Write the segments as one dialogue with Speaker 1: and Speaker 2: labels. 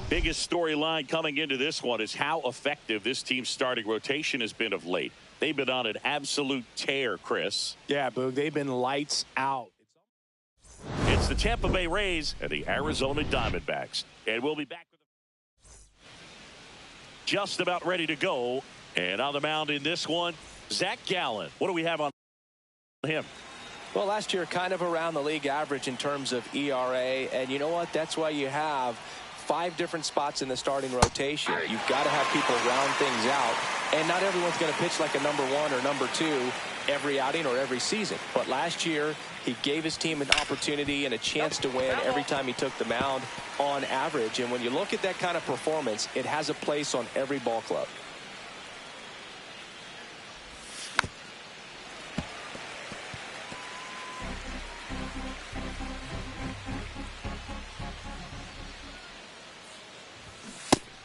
Speaker 1: Biggest storyline coming into this one is how effective this team's starting rotation has been of late. They've been on an absolute tear, Chris.
Speaker 2: Yeah, Boog, they've been lights out.
Speaker 1: It's the Tampa Bay Rays and the Arizona Diamondbacks. And we'll be back with just about ready to go. And on the mound in this one, Zach Gallen. What do we have on him?
Speaker 3: Well, last year kind of around the league average in terms of ERA. And you know what? That's why you have 5 different spots in the starting rotation. You've got to have people round things out, and not everyone's going to pitch like a number 1 or number 2 every outing or every season. But last year, he gave his team an opportunity and a chance to win every time he took the mound on average. And when you look at that kind of performance, it has a place on every ball club.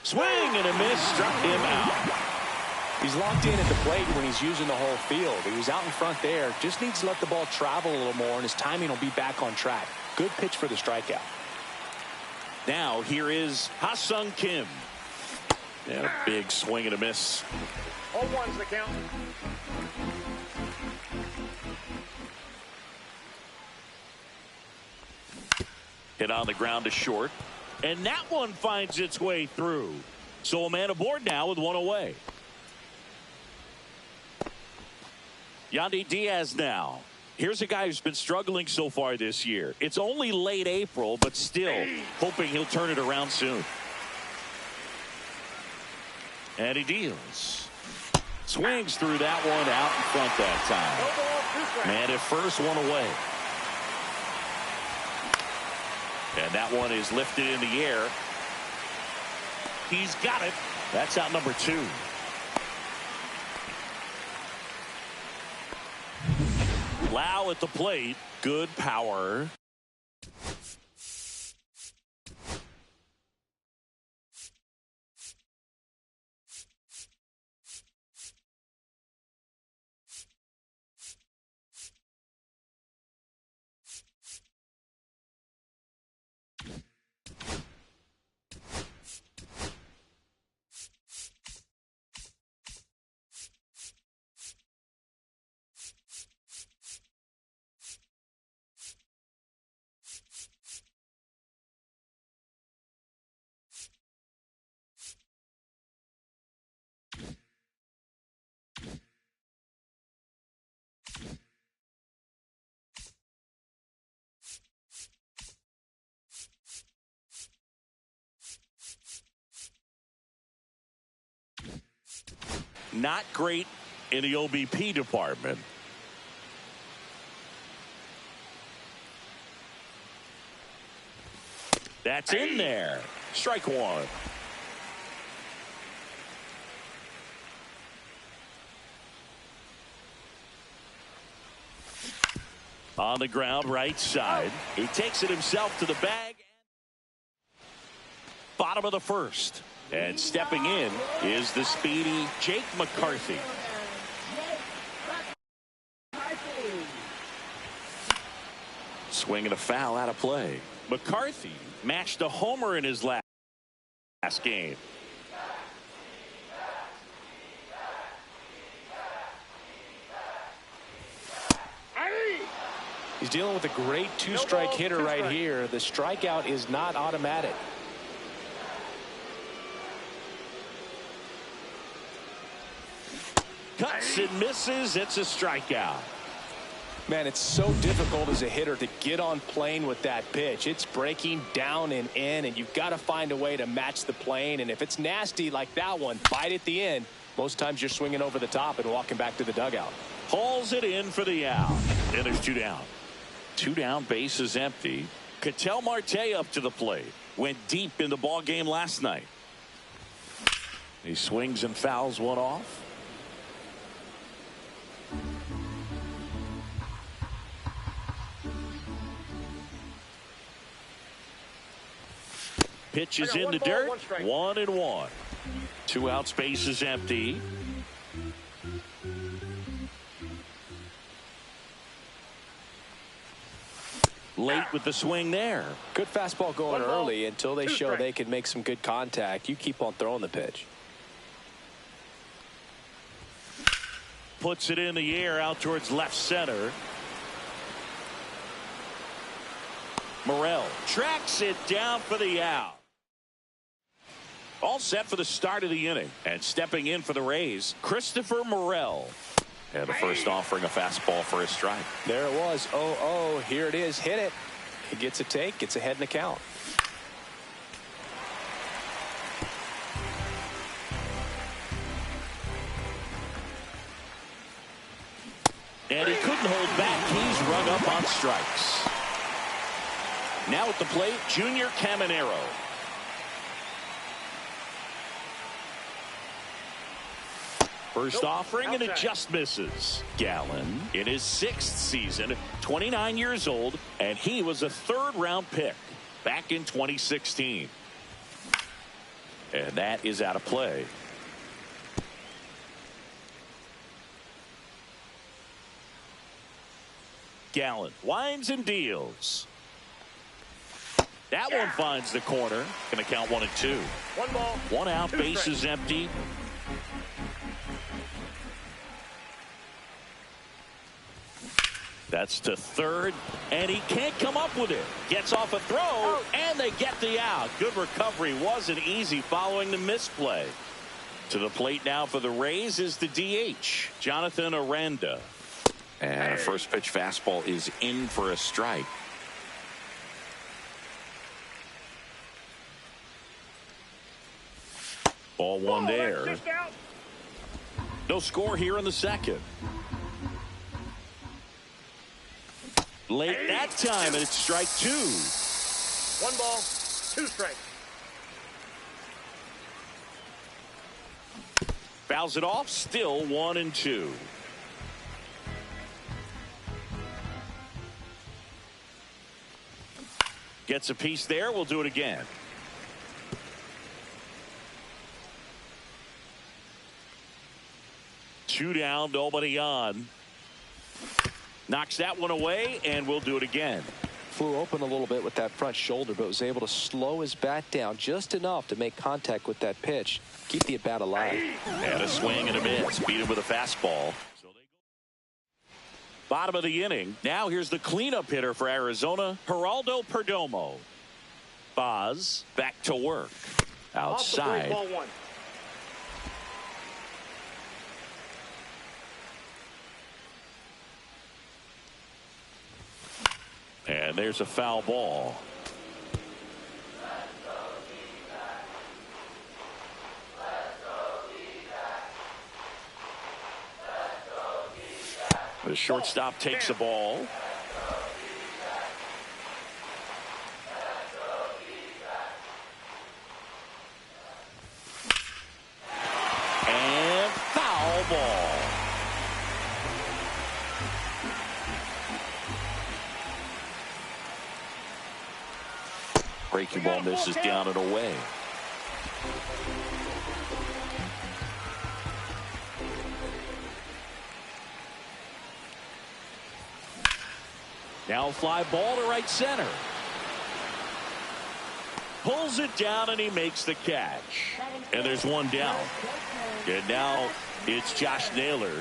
Speaker 1: Swing and a miss, struck him out.
Speaker 3: He's locked in at the plate when he's using the whole field. He was out in front there. Just needs to let the ball travel a little more, and his timing will be back on track. Good pitch for the strikeout.
Speaker 1: Now here is Ha-Seong Kim. And a big swing and a miss.
Speaker 4: 0-1's the count.
Speaker 1: Hit on the ground to short. And that one finds its way through. So a man aboard now with one away. Yandy Diaz now. Here's a guy who's been struggling so far this year. It's only late April, but still hoping he'll turn it around soon. And he deals. Swings through that one out in front that time. Man at first, one away. And that one is lifted in the air. He's got it. That's out number 2. Lau at the plate. Good power. Not great in the OBP department. That's in there. Strike 1. On the ground, right side. He takes it himself to the bag. Bottom of the first. And stepping in is the speedy Jake McCarthy. Swing and a foul out of play. McCarthy matched a homer in his last game.
Speaker 3: He's dealing with a great 2-strike hitter right here. The strikeout is not automatic.
Speaker 1: Swings and misses. It's a strikeout.
Speaker 3: Man, it's so difficult as a hitter to get on plane with that pitch. It's breaking down and in, and you've got to find a way to match the plane. And if it's nasty like that one, bite at the end, most times you're swinging over the top and walking back to the dugout.
Speaker 1: Hauls it in for the out. And there's 2 down. 2 down, base is empty. Ketel Marte up to the plate. Went deep in the ball game last night. He swings and fouls one off. Pitch is in the dirt. 1-1. 2 outs, base is empty. Late with the swing there.
Speaker 3: Good fastball going early until they show they can make some good contact. You keep on throwing the pitch.
Speaker 1: Puts it in the air out towards left center. Morel tracks it down for the out. All set for the start of the inning. And stepping in for the Rays, Christopher Morel. And the first offering a fastball for a strike.
Speaker 3: There it was. 0-0. Here it is. Hit it. He gets a take. Gets ahead in the count.
Speaker 1: And he couldn't hold back. He's rung up on strikes. Now at the plate, Junior Caminero. First offering, and it just misses. Gallen in his 6th season, 29 years old, and he was a 3rd-round pick back in 2016. And that is out of play. Gallen winds and deals. That one finds the corner. Going to count 1-2.
Speaker 4: 1 ball.
Speaker 1: 1 out,
Speaker 4: 2
Speaker 1: base
Speaker 4: strikes.
Speaker 1: is empty. That's to third, and he can't come up with it. Gets off a throw, and they get the out. Good recovery. Wasn't easy following the misplay. To the plate now for the Rays is the DH, Jonathan Aranda. And a first pitch fastball is in for a strike. Ball 1 there. No score here in the 2nd. Late that time, and it's strike 2.
Speaker 4: 1 ball, 2 strikes.
Speaker 1: Fouls it off, still 1-2. Gets a piece there. We'll do it again. Two down, nobody on. Knocks that one away, and we'll do it again.
Speaker 3: Flew open a little bit with that front shoulder, but was able to slow his bat down just enough to make contact with that pitch. Keep the at-bat alive.
Speaker 1: And a swing and a miss. Beat him with a fastball. Bottom of the inning. Now here's the cleanup hitter for Arizona, Geraldo Perdomo. Boz back to work. Outside.
Speaker 4: Ball 1.
Speaker 1: And there's a foul ball. The shortstop takes the ball. And foul ball. Breaking ball misses down and away. Now fly ball to right center. Pulls it down and he makes the catch. And there's one down. And now it's Josh Naylor.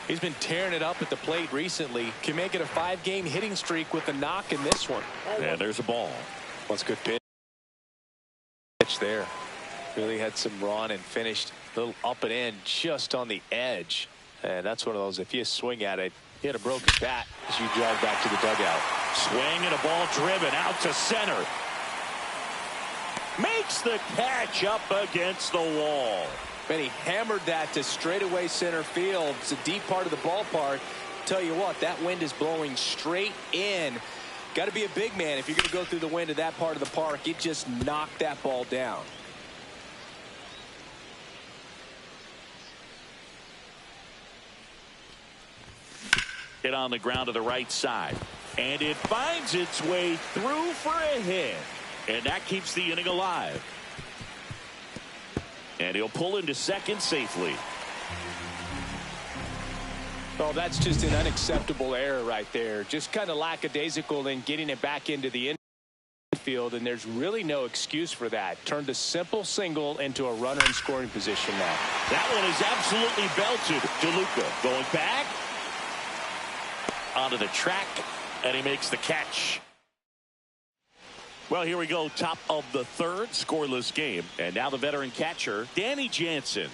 Speaker 3: He's been tearing it up at the plate recently. Can make it a 5-game hitting streak with a knock in this one.
Speaker 1: And there's a ball.
Speaker 3: That's a good pitch there. Really had some run and finished a little up and in just on the edge. And that's one of those, if you swing at it, hit a broken bat as you drive back to the dugout.
Speaker 1: Swing and a ball driven out to center. Makes the catch up against the wall.
Speaker 3: And he hammered that to straightaway center field. It's a deep part of the ballpark. Tell you what, that wind is blowing straight in. Got to be a big man if you're going to go through the wind of that part of the park. It just knocked that ball down.
Speaker 1: Hit on the ground to the right side. And it finds its way through for a hit. And that keeps the inning alive. And he'll pull into second safely.
Speaker 3: Oh, that's just an unacceptable error right there. Just kind of lackadaisical in getting it back into the infield, and there's really no excuse for that. Turned a simple single into a runner in scoring position now.
Speaker 1: That one is absolutely belted. DeLuca going back onto the track, and he makes the catch. Well, here we go. Top of the third, scoreless game. And now the veteran catcher, Danny Jansen.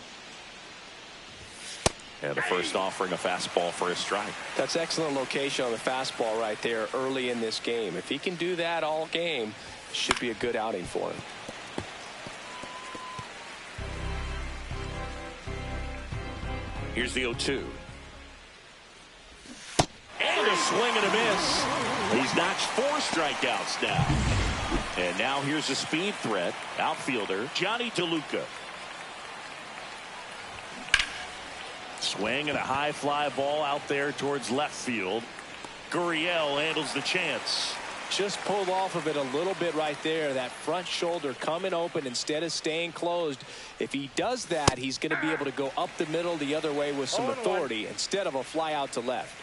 Speaker 1: And the first offering a fastball for a strike.
Speaker 3: That's excellent location on the fastball right there early in this game. If he can do that all game, it should be a good outing for him.
Speaker 1: Here's the 0-2. And a swing and a miss. He's notched 4 strikeouts now. And now here's a speed threat. Outfielder Johnny DeLuca. Swing and a high fly ball out there towards left field. Gurriel handles the chance.
Speaker 3: Just pulled off of it a little bit right there. That front shoulder coming open instead of staying closed. If he does that, he's going to be able to go up the middle the other way with some authority instead of a fly out to left.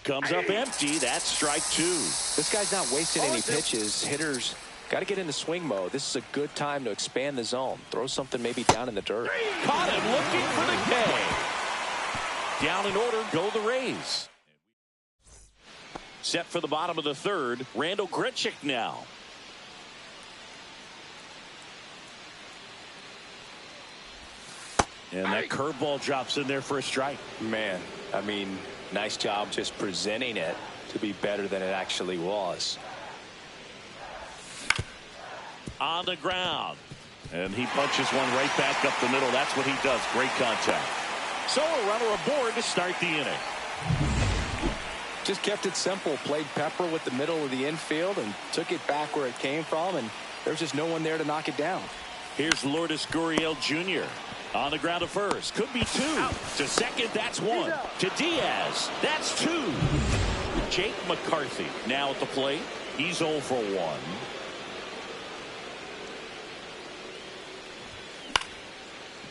Speaker 1: Comes up empty. That's strike 2.
Speaker 3: This guy's not wasting any pitches. Hitters got to get into swing mode. This is a good time to expand the zone. Throw something maybe down in the dirt.
Speaker 1: Caught him looking for the K. Down in order go the Rays. Set for the bottom of the third. Randal Grichuk now. And that curveball drops in there for a strike.
Speaker 3: Man, I mean, nice job just presenting it to be better than it actually was.
Speaker 1: On the ground. And he punches one right back up the middle. That's what he does. Great contact. So a runner aboard to start the inning.
Speaker 3: Just kept it simple. Played pepper with the middle of the infield and took it back where it came from. And there's just no one there to knock it down.
Speaker 1: Here's Lourdes Gurriel Jr. On the ground to first. Could be 2. Out. To second, that's 1. To Diaz, that's 2. Jake McCarthy now at the plate. He's 0 for 1.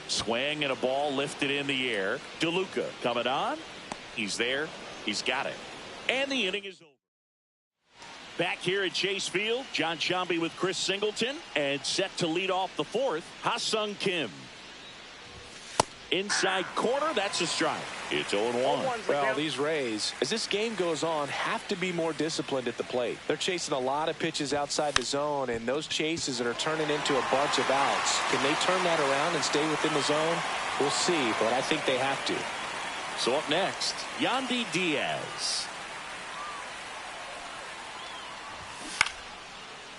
Speaker 1: Swing and a ball lifted in the air. DeLuca coming on. He's there. He's got it. And the inning is over. Back here at Chase Field, John Sciambi with Chris Singleton. And set to lead off the fourth, Ha-Seong Kim. Inside corner, that's a strike. It's 0-1.
Speaker 3: Well, these Rays, as this game goes on, have to be more disciplined at the plate. They're chasing a lot of pitches outside the zone, and those chases that are turning into a bunch of outs. Can they turn that around and stay within the zone? We'll see, but I think they have to.
Speaker 1: So up next, Yandy Diaz.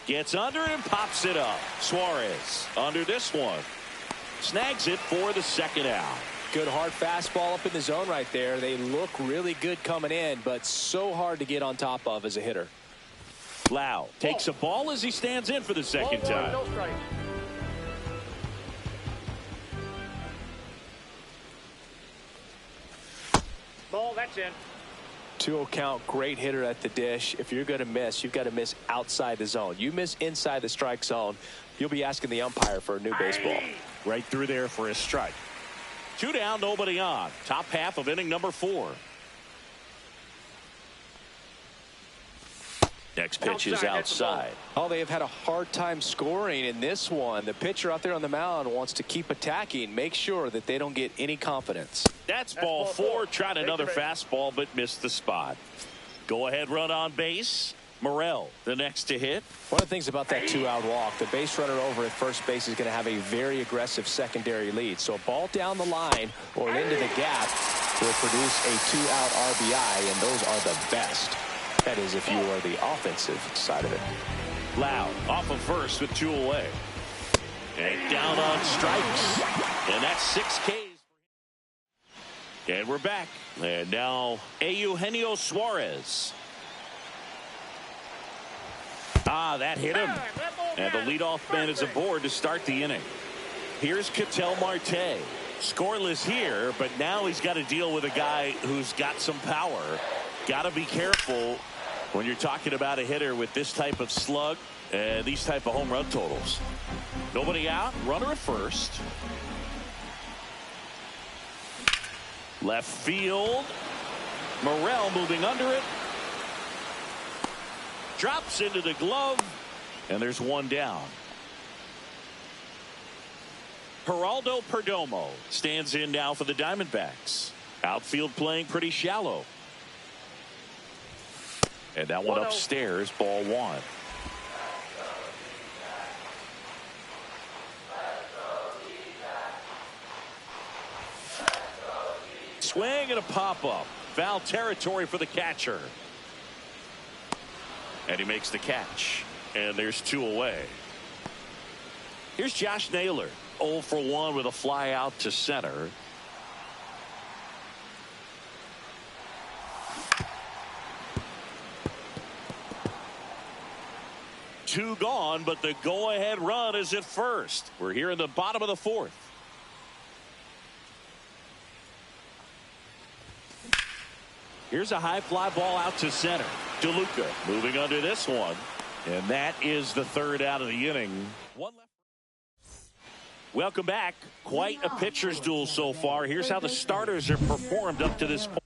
Speaker 1: Gets under and pops it up. Suarez under this one. Snags it for the second out.
Speaker 3: Good hard fastball up in the zone right there. They look really good coming in, but so hard to get on top of as a hitter.
Speaker 1: Lau takes a ball as he stands in for the second time.
Speaker 4: No strike. Ball, that's in.
Speaker 3: 2-0 count, great hitter at the dish. If you're going to miss, you've got to miss outside the zone. You miss inside the strike zone, you'll be asking the umpire for a new baseball.
Speaker 1: Right through there for a strike. 2 down, nobody on. Top half of inning number 4. Next pitch is outside.
Speaker 3: Oh, they have had a hard time scoring in this one. The pitcher out there on the mound wants to keep attacking, make sure that they don't get any confidence.
Speaker 1: That's ball 4. Tried another fastball but missed the spot. Go ahead run on base. Morel, the next to hit.
Speaker 3: One of the things about that two-out walk, the base runner over at first base is going to have a very aggressive secondary lead. So a ball down the line or into the gap will produce a two-out RBI, and those are the best. That is if you are the offensive side of it.
Speaker 1: Loud off of first with 2 away. And down on strikes. And that's 6 Ks. And we're back. And now Eugenio Suarez. That hit him. And the leadoff man is aboard to start the inning. Here's Ketel Marte. Scoreless here, but now he's got to deal with a guy who's got some power. Got to be careful when you're talking about a hitter with this type of slug and these type of home run totals. Nobody out. Runner at first. Left field. Morel moving under it. Drops into the glove. And there's one down. Geraldo Perdomo stands in now for the Diamondbacks. Outfield playing pretty shallow. And that one upstairs, ball 1. Swing and a pop-up. Foul territory for the catcher. And he makes the catch. And there's 2 away. Here's Josh Naylor. 0 for 1 with a fly out to center. Two gone, but the go-ahead run is at first. We're here in the bottom of the 4th. Here's a high fly ball out to center. DeLuca moving under this one. And that is the 3rd out of the inning. One left. Welcome back. Quite a pitcher's duel so far. Here's how the starters are performed up to this point.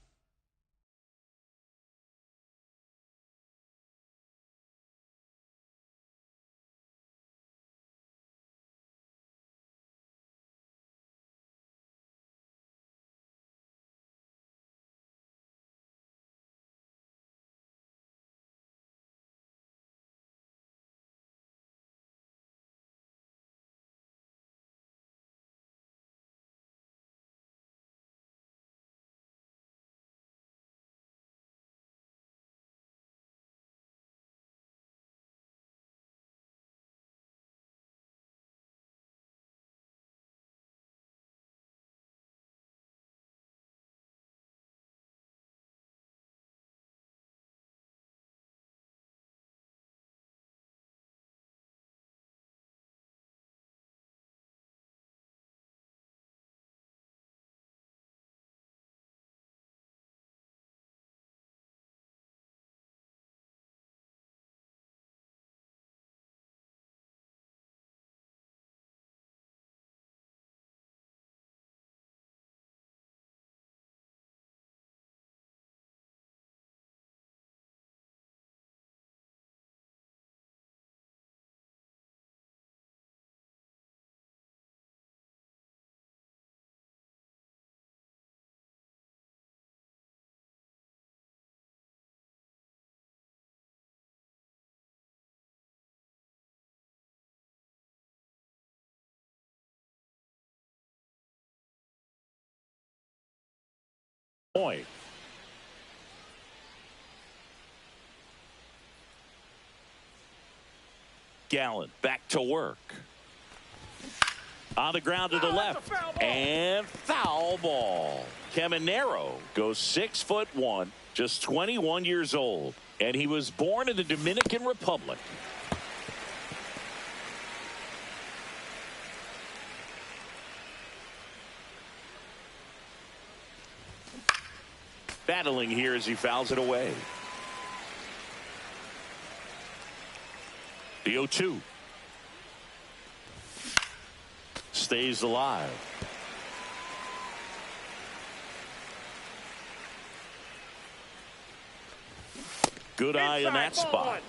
Speaker 1: Point. Gallen back to work. On the ground to the left. And foul ball. Caminero goes 6'1", just 21 years old. And he was born in the Dominican Republic. Battling here as he fouls it away. The 0-2. Stays alive. Good eye in that spot.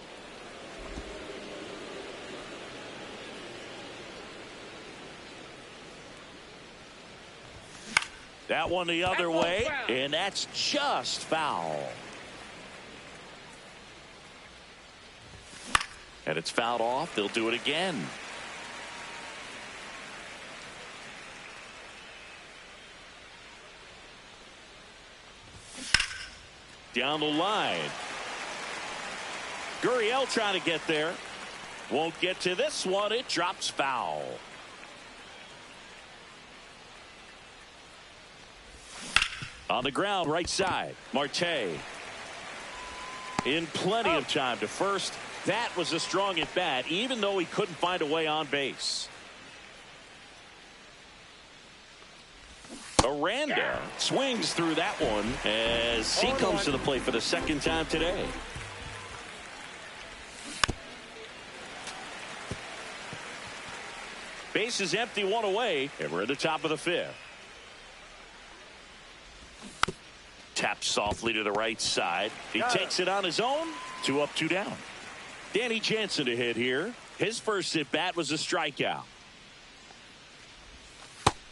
Speaker 1: That one the other way, and that's just foul. And it's fouled off. They'll do it again. Down the line. Gurriel trying to get there. Won't get to this one. It drops foul. On the ground, right side. Marte. In plenty of time to first. That was a strong at bat, even though he couldn't find a way on base. Aranda swings through that one as he comes to the plate for the second time today. Base is empty, one away, and we're at the top of the fifth. Taps softly to the right side. He takes it on his own. 2 up, 2 down. Danny Jansen to hit here. His first at bat was a strikeout.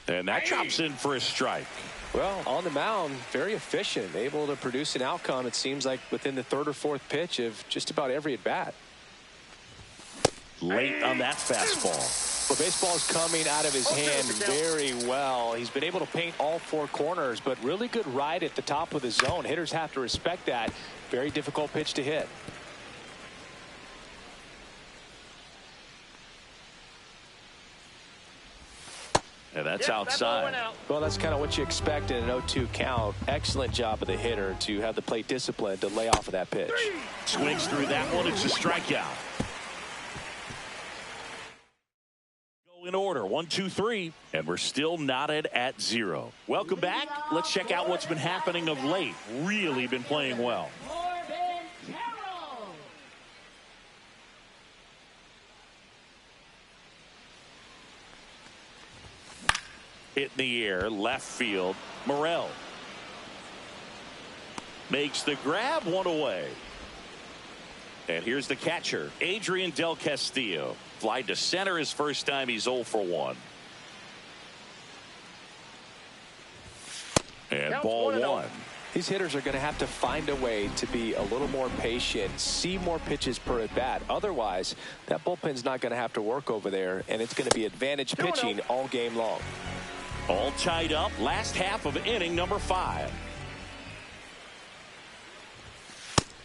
Speaker 1: And that drops in for a strike.
Speaker 3: Well, on the mound, very efficient, able to produce an outcome, it seems like, within the 3rd or 4th pitch of just about every at bat.
Speaker 1: Late on that fastball.
Speaker 3: Well, baseball's coming out of his hand very well. He's been able to paint all 4 corners, but really good ride at the top of the zone. Hitters have to respect that. Very difficult pitch to hit.
Speaker 1: And that's outside.
Speaker 3: Well, that's kind of what you expect in an 0-2 count. Excellent job of the hitter to have the plate discipline to lay off of that pitch.
Speaker 1: Swings through that one. It's a strikeout. Go in order. 1, 2, 3. And we're still knotted at 0. Welcome back. Let's check out what's been happening of late. Really been playing well. Hit in the air, left field. Morel makes the grab, 1 away. And here's the catcher, Adrian Del Castillo. Fly to center his first time. He's 0 for 1. And ball 1.
Speaker 3: These hitters are going to have to find a way to be a little more patient, see more pitches per at bat. Otherwise, that bullpen's not going to have to work over there, and it's going to be advantage pitching all game long.
Speaker 1: All tied up. Last half of inning number 5.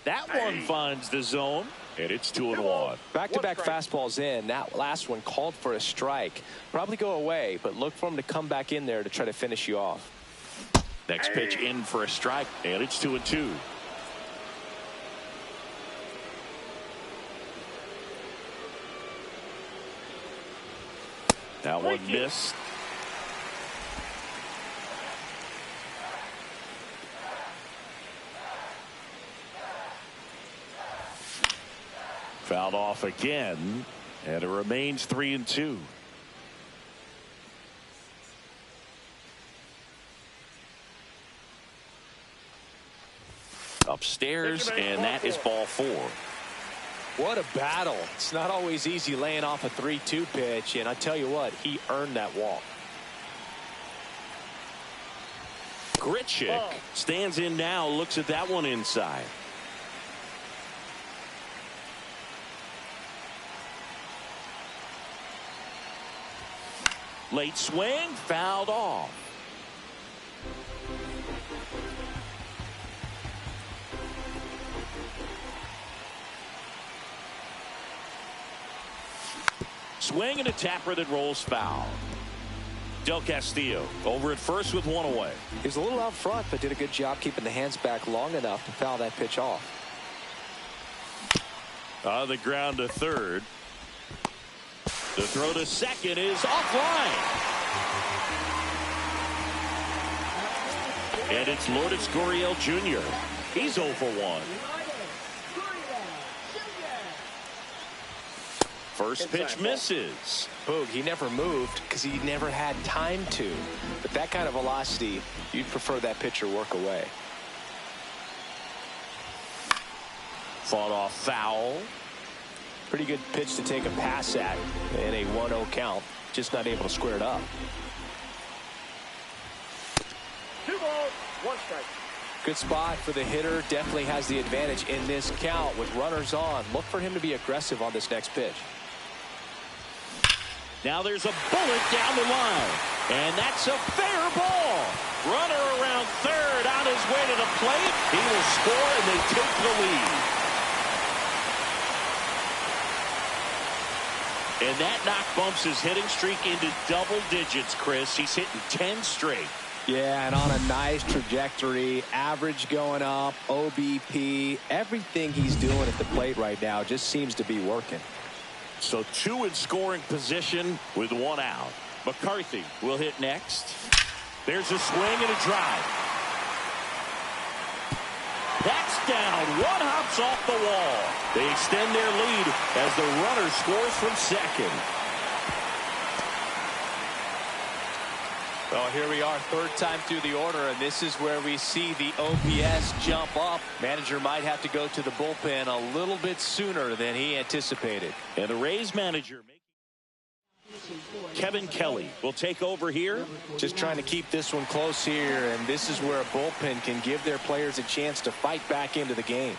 Speaker 1: That one finds the zone, and it's 2-1.
Speaker 3: Back-to-back fastballs in. That last one called for a strike. Probably go away, but look for him to come back in there to try to finish you off.
Speaker 1: Next pitch in for a strike, and it's 2-2. That one missed. Fouled off again, and it remains 3-2. Upstairs, and that is ball 4.
Speaker 3: What a battle. It's not always easy laying off a 3-2 pitch, and I tell you what, he earned that walk.
Speaker 1: Grichuk stands in now, looks at that one inside. Late swing, fouled off. Swing and a tapper that rolls foul. Del Castillo over at first with 1 away.
Speaker 3: He was a little out front, but did a good job keeping the hands back long enough to foul that pitch off.
Speaker 1: On the ground to third. The throw to second is offline. And it's Lourdes Gurriel Jr. He's 0 for 1. First pitch misses.
Speaker 3: Boog, he never moved because he never had time to. But that kind of velocity, you'd prefer that pitcher work away.
Speaker 1: Fought off foul.
Speaker 3: Pretty good pitch to take a pass at in a 1-0 count. Just not able to square it up.
Speaker 4: 2 balls, 1 strike.
Speaker 3: Good spot for the hitter. Definitely has the advantage in this count with runners on. Look for him to be aggressive on this next pitch.
Speaker 1: Now there's a bullet down the line. And that's a fair ball. Runner around third on his way to the plate. He will score and they take the lead. And that knock bumps his hitting streak into double digits, Chris. He's hitting 10 straight.
Speaker 3: Yeah, and on a nice trajectory. Average going up, OBP. Everything he's doing at the plate right now just seems to be working.
Speaker 1: So 2 in scoring position with 1 out. McCarthy will hit next. There's a swing and a drive. That's down. 1 hops off the wall. They extend their lead as the runner scores from second.
Speaker 3: Well, here we are, third time through the order, and this is where we see the OPS jump up. Manager might have to go to the bullpen a little bit sooner than he anticipated.
Speaker 1: And the Rays manager, Kevin Kelly, will take over here.
Speaker 3: Just trying to keep this one close here, and this is where a bullpen can give their players a chance to fight back into the game.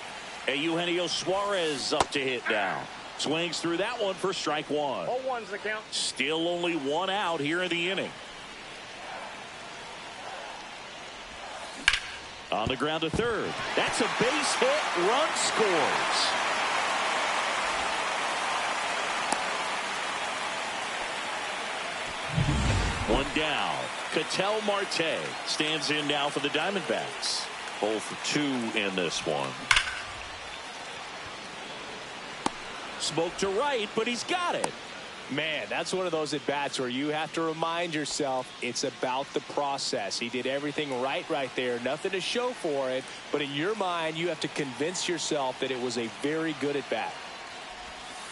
Speaker 1: Eugenio Suarez up to hit now. Swings through that one for strike 1.
Speaker 4: 0-1's the count.
Speaker 1: Still only 1 out here in the inning. On the ground to third. That's a base hit. Run scores. One down. Ketel Marte stands in now for the Diamondbacks. 0 for 2 in this one. Smoke to right, but he's got it.
Speaker 3: Man, that's one of those at-bats where you have to remind yourself it's about the process. He did everything right there. Nothing to show for it. But in your mind, you have to convince yourself that it was a very good at-bat.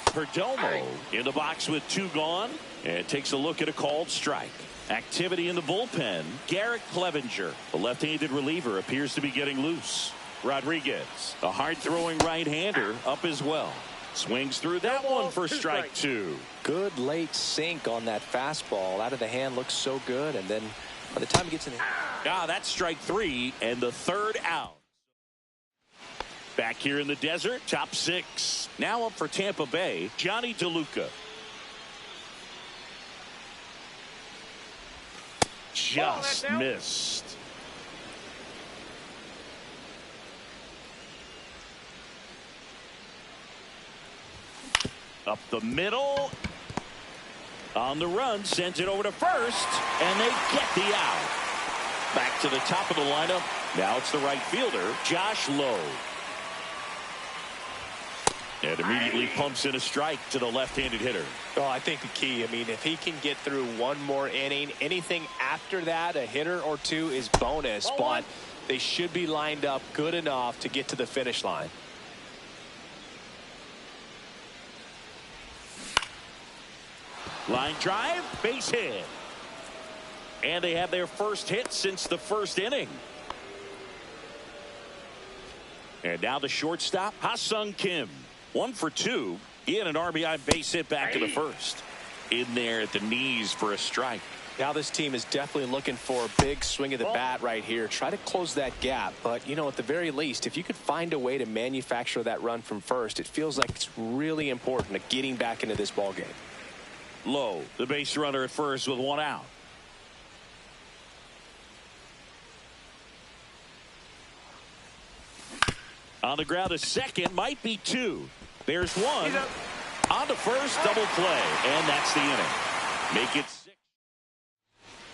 Speaker 1: Perdomo in the box with 2 gone. And takes a look at a called strike. Activity in the bullpen. Garrett Clevenger, the left-handed reliever, appears to be getting loose. Rodriguez, a hard-throwing right-hander, up as well. Swings through that one for strike 2.
Speaker 3: Good late sink on that fastball. Out of the hand, looks so good. And then by the time he gets in the...
Speaker 1: That's strike 3 and the 3rd out. Back here in the desert, top 6. Now up for Tampa Bay, Johnny DeLuca. Just missed. Up the middle. On the run, sends it over to first, and they get the out. Back to the top of the lineup. Now it's the right fielder, Josh Lowe. And immediately pumps in a strike to the left-handed hitter.
Speaker 3: Oh, I think the key, if he can get through one more inning, anything after that, a hitter or 2 is bonus, but they should be lined up good enough to get to the finish line.
Speaker 1: Line drive, base hit. And they have their first hit since the first inning. And now the shortstop, Ha-Sung Kim. 1 for 2. He had an RBI base hit back to the first. In there at the knees for a strike.
Speaker 3: Now this team is definitely looking for a big swing of the bat right here. Try to close that gap. But, at the very least, if you could find a way to manufacture that run from first, it feels like it's really important to getting back into this ball game.
Speaker 1: Lowe, the base runner at first with 1 out. On the ground, a second, might be 2. There's 1. On to first, double play, and that's the inning. Make it 6.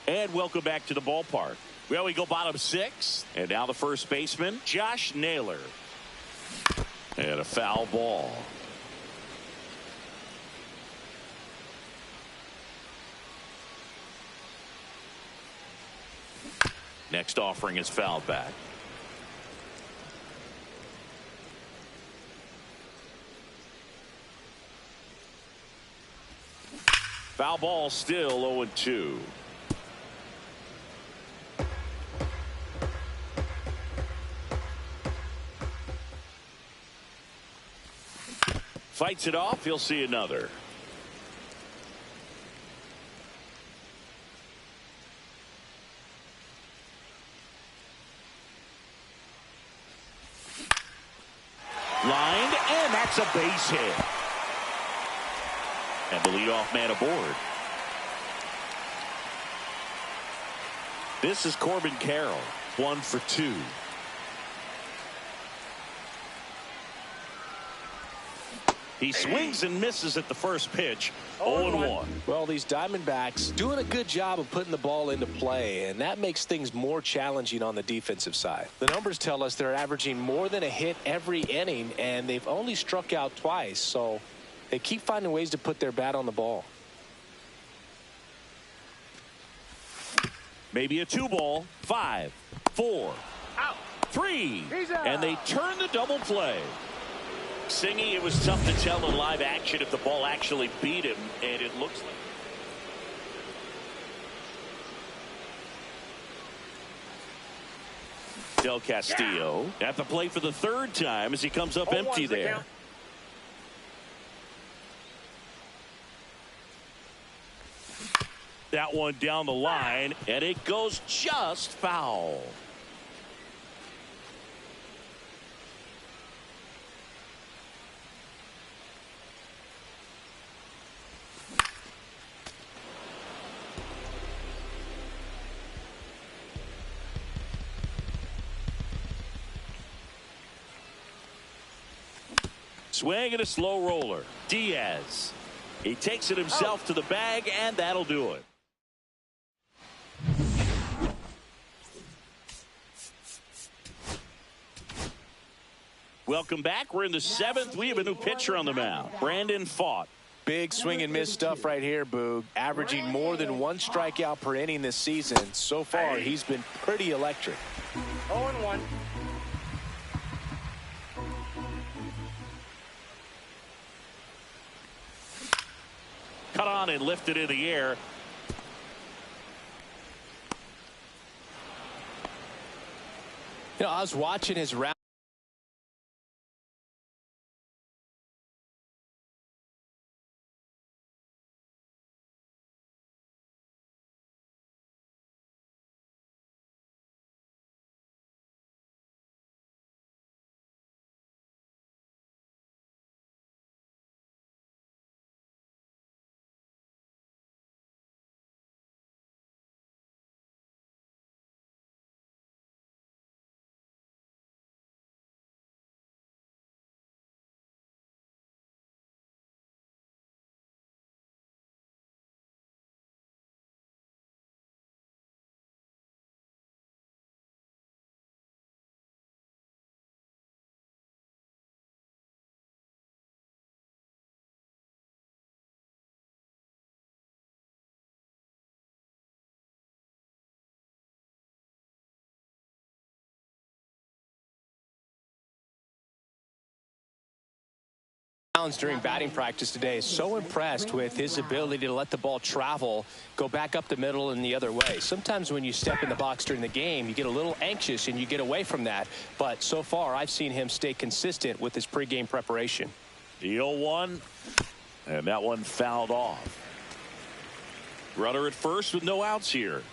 Speaker 1: And welcome back to the ballpark. Well, we go bottom 6, and now the first baseman, Josh Naylor. And a foul ball. Next offering is fouled back. Foul ball, still 0-2. Fights it off. He'll see another. lined, and that's a base hit. And the leadoff man aboard. This is Corbin Carroll, 1 for 2. He swings and misses at the first pitch. 0-1.
Speaker 3: Well, these Diamondbacks doing a good job of putting the ball into play, and that makes things more challenging on the defensive side. The numbers tell us they're averaging more than a hit every inning, and they've only struck out twice, so they keep finding ways to put their bat on the ball.
Speaker 1: Maybe a 2-ball. 5, 4, 3, and they turn the double play. Singy, it was tough to tell in live action if the ball actually beat him, and it looks like. Del Castillo at the plate for the third time as he comes up empty there. That one down the line, and it goes just foul. Swing and a slow roller. Diaz. He takes it himself to the bag, and that'll do it. Welcome back. We're in the 7th. We have a new pitcher on the mound. Brandon Pfaadt.
Speaker 3: Big swing and miss stuff right here, Boog. Averaging more than 1 strikeout per inning this season. So far, he's been pretty electric.
Speaker 4: 0-1.
Speaker 1: Cut on and lifted in the air.
Speaker 3: You know, I was watching his round. During batting practice today, so impressed with his ability to let the ball travel, go back up the middle and the other way. Sometimes when you step in the box during the game, you get a little anxious and you get away from that. But so far, I've seen him stay consistent with his pregame preparation.
Speaker 1: The 0-1, and that one fouled off. Runner at first with no outs here.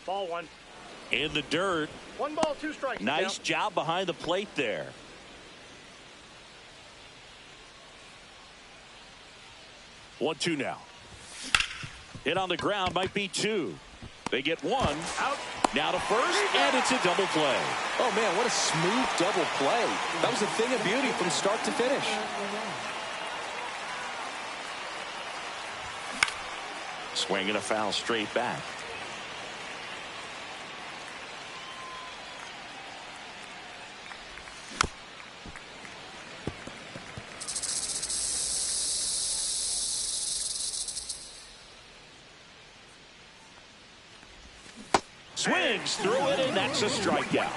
Speaker 4: Ball 1.
Speaker 1: In the dirt.
Speaker 4: 1 ball, 2 strikes.
Speaker 1: Nice job behind the plate there. 1-2 now. Hit on the ground, might be 2. They get 1 out. Now to first, and it's a double play.
Speaker 3: Oh man, what a smooth double play. That was a thing of beauty from start to finish.
Speaker 1: Swing and a foul straight back. Swings through it, and that's a strikeout.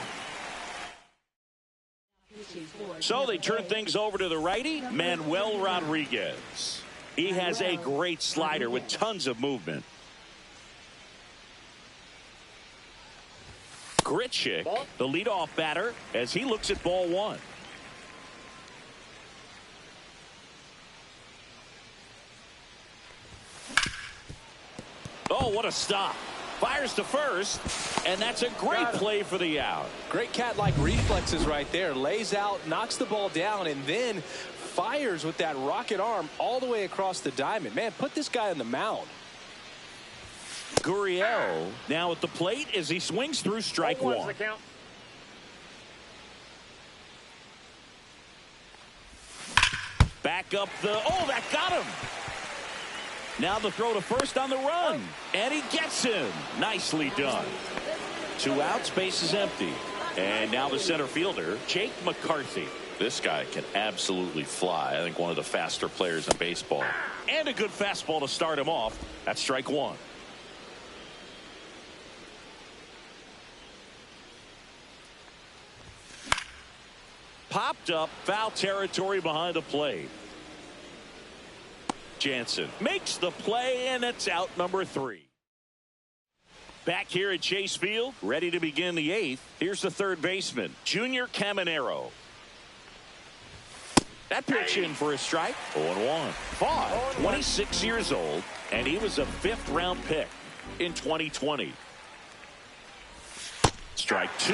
Speaker 1: So they turn things over to the righty, Manuel Rodriguez. He has a great slider with tons of movement. Grichuk, the leadoff batter, as he looks at ball 1. Oh, what a stop. Fires to first, and that's a great play for the out.
Speaker 3: Great cat-like reflexes right there. Lays out, knocks the ball down, and then fires with that rocket arm all the way across the diamond. Man, put this guy on the mound.
Speaker 1: Gurriel now at the plate as he swings through strike one. Back up that got him. Now the throw to first on the run, and he gets him. Nicely done. 2 outs, base is empty. And now the center fielder, Jake McCarthy.
Speaker 5: This guy can absolutely fly. I think one of the faster players in baseball.
Speaker 1: And a good fastball to start him off. That's strike one. Popped up, foul territory behind the plate. Jansen makes the play, and it's out number 3. Back here at Chase Field, ready to begin the 8th. Here's the third baseman, Junior Caminero. That pitch in for a strike. 0-1. Vaught, 26 years old, and he was a 5th-round pick in 2020. Strike 2.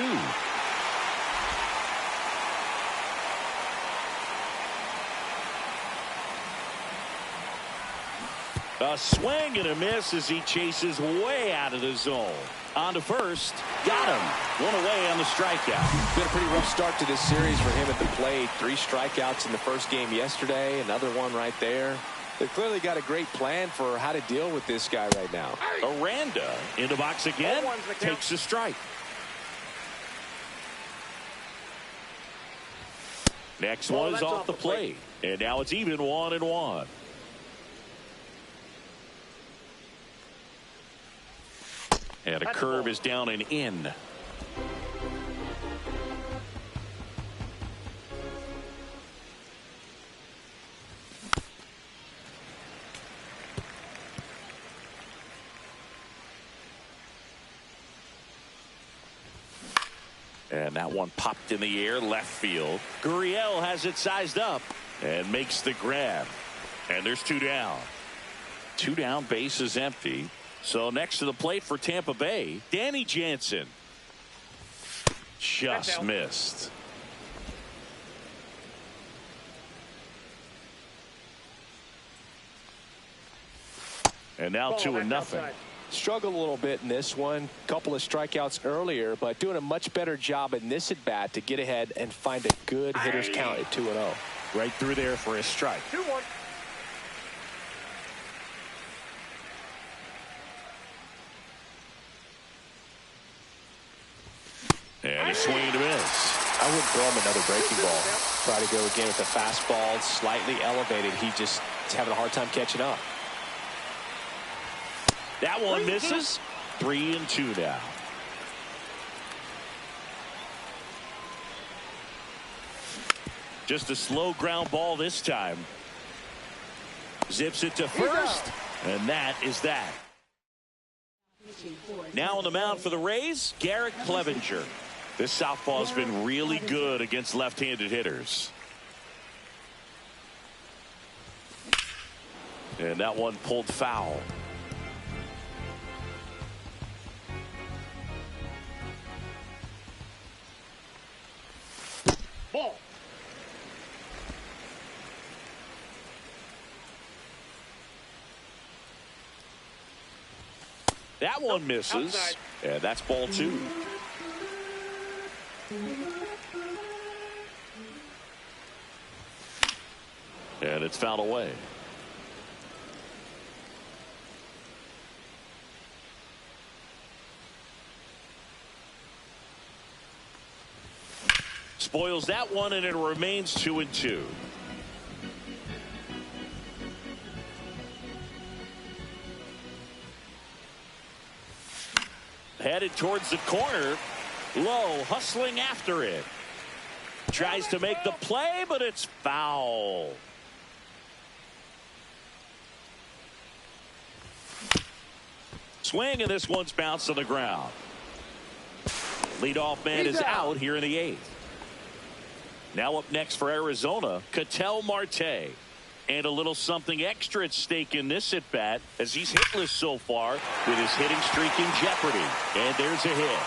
Speaker 1: A swing and a miss as he chases way out of the zone. On to first. Got him. 1 away on the strikeout.
Speaker 3: Been a pretty rough start to this series for him at the plate. 3 strikeouts in the first game yesterday. Another one right there. They've clearly got a great plan for how to deal with this guy right now.
Speaker 1: Aranda in the box again. Takes a strike. Next one is off the plate. And now it's even 1-1. And a curve is down and in. And that one popped in the air left field. Gurriel has it sized up and makes the grab. And there's 2 down. 2 down, base is empty. So next to the plate for Tampa Bay, Danny Jansen. Just missed. And now 2-0.
Speaker 3: Struggled a little bit in this one. Couple of strikeouts earlier, but doing a much better job in this at bat to get ahead and find a good hitter's count at 2-0.
Speaker 1: Right through there for a strike.
Speaker 4: 2-1.
Speaker 1: And a swing and a miss.
Speaker 3: I wouldn't throw him another breaking ball. Try to go again with the fastball, slightly elevated. He just is having a hard time catching up.
Speaker 1: That one misses. 3-2 now. Just a slow ground ball this time. Zips it to first, and that is that. Now on the mound for the Rays, Garrett Clevenger. This southpaw has been really good against left-handed hitters. And that one pulled foul.
Speaker 4: Ball.
Speaker 1: That one misses.
Speaker 4: Outside.
Speaker 1: And that's ball 2. And it's fouled away. Spoils that one, and it remains 2-2. Headed towards the corner. Low, hustling after it. Tries to make the play, but it's foul. Swing, and this one's bounced on the ground. Leadoff man is out here in the 8th. Now up next for Arizona, Ketel Marte. And a little something extra at stake in this at-bat as he's hitless so far with his hitting streak in jeopardy. And there's a hit.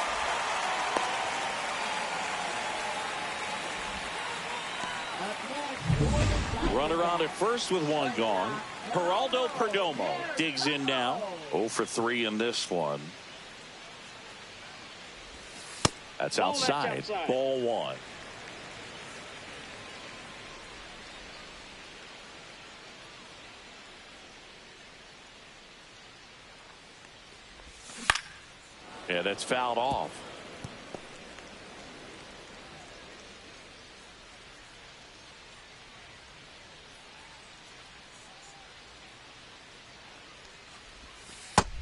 Speaker 1: Runner on at first with one gone. Geraldo Perdomo digs in now. 0 for 3 in this one. That's outside. Ball 1. Yeah, that's fouled off.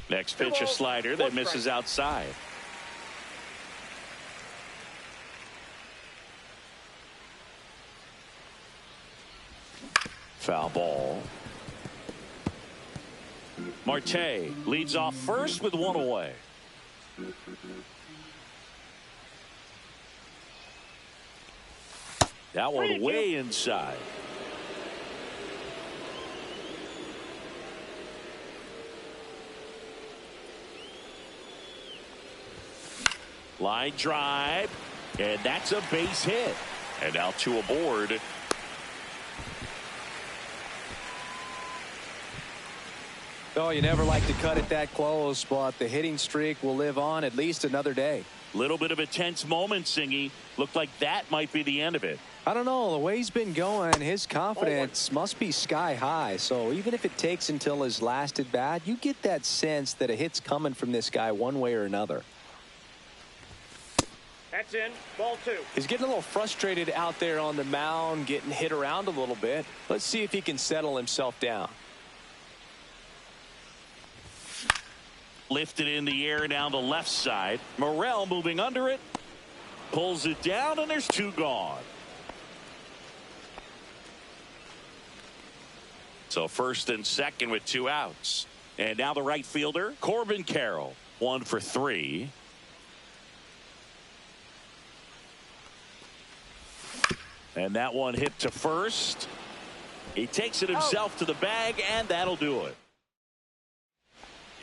Speaker 1: Next pitch, a slider that misses outside. Foul ball. Marte leads off first with one away. That one way inside. Line drive, and that's a base hit. And now 2 aboard.
Speaker 3: Oh, you never like to cut it that close, but the hitting streak will live on at least another day.
Speaker 1: Little bit of a tense moment, Singy. Looked like that might be the end of it.
Speaker 3: I don't know. The way he's been going, his confidence must be sky high. So even if it takes until his last at bat, you get that sense that a hit's coming from this guy one way or another.
Speaker 4: That's in. Ball 2.
Speaker 3: He's getting a little frustrated out there on the mound, getting hit around a little bit. Let's see if he can settle himself down.
Speaker 1: Lifted in the air down the left side. Morel moving under it. Pulls it down, and there's 2 gone. So first and second with 2 outs. And now the right fielder, Corbin Carroll. 1 for 3. And that one hit to first. He takes it himself to the bag, and that'll do it.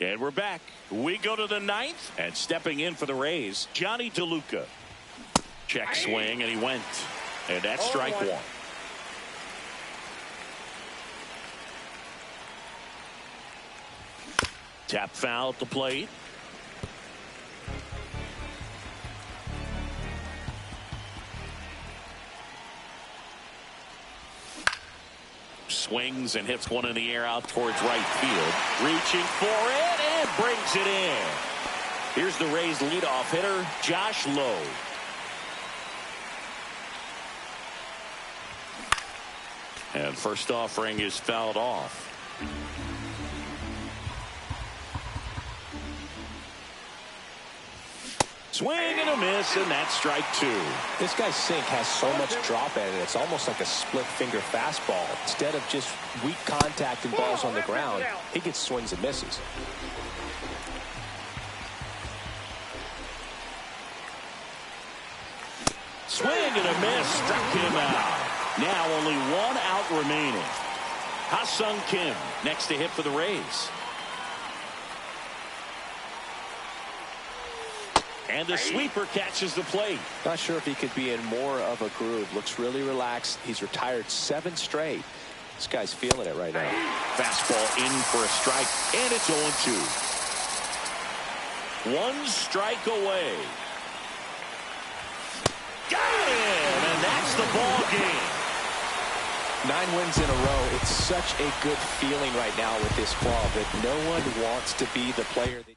Speaker 1: And we're back. We go to the 9th, and stepping in for the Rays, Johnny DeLuca. Check swing, and he went. And that's strike 1. Tap foul at the plate. Swings and hits one in the air out towards right field. Reaching for it and brings it in. Here's the Rays leadoff hitter, Josh Lowe. And first offering is fouled off. Swing and a miss, and that's strike 2.
Speaker 3: This guy's sink has so much drop at it. It's almost like a split finger fastball. Instead of just weak contact and balls on the ground, he gets swings and misses.
Speaker 1: Swing and a miss, struck him out. Now only 1 out remaining. Ha-Sung Kim next to hit for the Rays. And the sweeper catches the plate.
Speaker 3: Not sure if he could be in more of a groove. Looks really relaxed. He's retired 7 straight. This guy's feeling it right now.
Speaker 1: Fastball in for a strike, and it's 0-2. 1 strike away. Got him, and that's the ball game.
Speaker 3: 9 wins in a row. It's such a good feeling right now with this club that no one wants to be the player that